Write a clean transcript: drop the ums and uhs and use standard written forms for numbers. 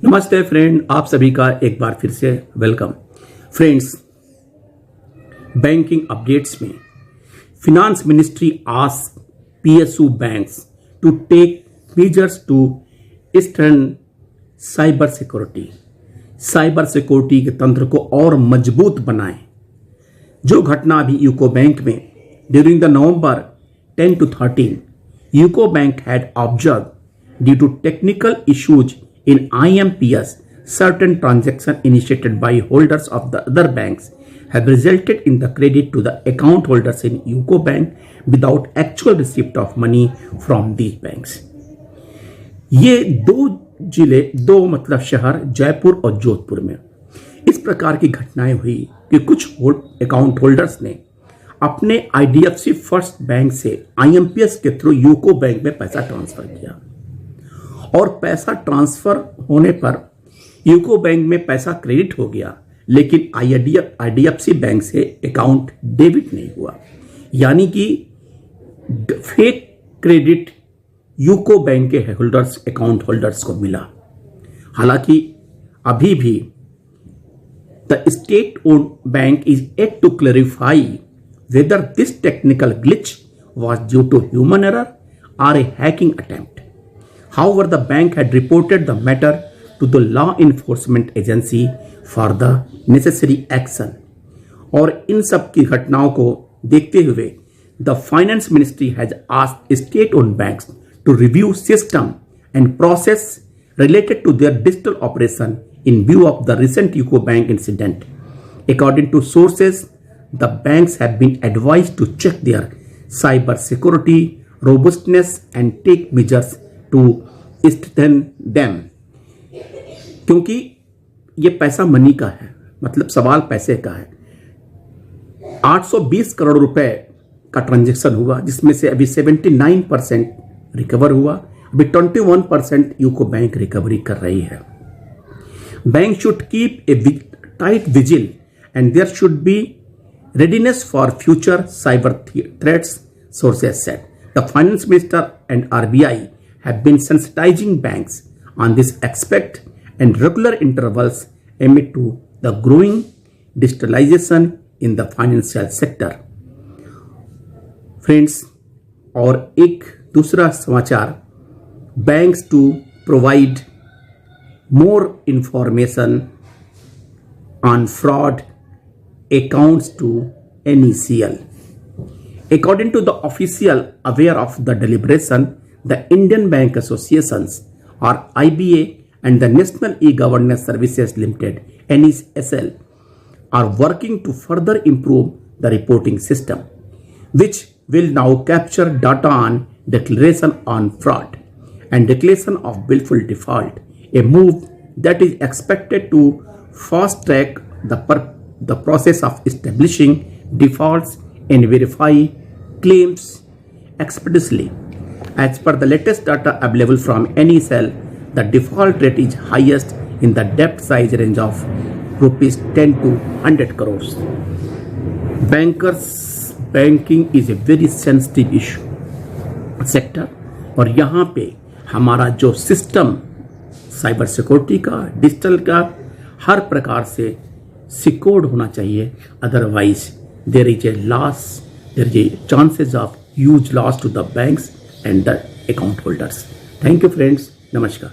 नमस्ते फ्रेंड, आप सभी का एक बार फिर से वेलकम। फ्रेंड्स, बैंकिंग अपडेट्स में finance ministry ask PSU banks to take measures to strengthen cyber security के तंत्र को और मजबूत बनाएं। जो घटना अभी यूको बैंक में during the November 10 to 13, UCO bank had observe due to technical issues in IMPS, certain transactions initiated by holders of the other banks have resulted in the credit to the account holders in UCO Bank without actual receipt of money from these banks. ये दो शहर जयपुर और जोधपुर में इस प्रकार की घटनाएं हुई कि कुछ अकाउंट होल्डर्स ने अपने IDFC फर्स्ट बैंक से IMPS के थ्रू यूको बैंक में पैसा ट्रांसफर किया और पैसा ट्रांसफर होने पर यूको बैंक में पैसा क्रेडिट हो गया, लेकिन IDFC बैंक से अकाउंट डेबिट नहीं हुआ, यानी कि फेक क्रेडिट यूको बैंक के अकाउंट होल्डर्स को मिला। हालांकि अभी भी the state owned bank is yet to clarify whether this technical glitch was due to human error or a hacking attempt. However, the bank had reported the matter to the law enforcement agency for the necessary action. और इन सब की घटनाओं को देखते हुए the finance ministry has asked state-owned banks to review system and process related to their digital operation in view of the recent UCO Bank incident. According to sources, the banks have been advised to check their cyber security robustness and take measures to strengthen them. क्योंकि ये पैसा money का है, मतलब सवाल पैसे का है। 820 करोड़ रुपए का ट्रांजैक्शन हुआ, जिसमें से अभी 79% रिकवर हुआ, अभी 21% यूको बैंक रिकवरी कर रही है। Bank should keep a tight vigil and there should be readiness for future cyber threats, sources said. The finance minister and RBI have been sensitizing banks on this aspect and regular intervals amid to the growing digitalization in the financial sector. Friends, और एक दूसरा समाचार, banks to provide more information on fraud accounts to NECL. According to the official aware of the deliberation, the Indian Bank Associations or IBA and the National E-Governance Services Limited NESL are working to further improve the reporting system, which will now capture data on declaration on fraud and declaration of willful default, a move that is expected to fast track the process of establishing defaults and verify claims expeditiously. As per the latest data available from NESL, the default rate is highest in the debt size range of rupees 10 to 100 crores. Banking is a very sensitive issue sector, और यहाँ पे हमारा जो system cyber security का, digital का, हर प्रकार से सिक्योर्ड होना चाहिए, otherwise there is a chances of huge loss to the banks and the account holders. Thank you friends, नमस्कार।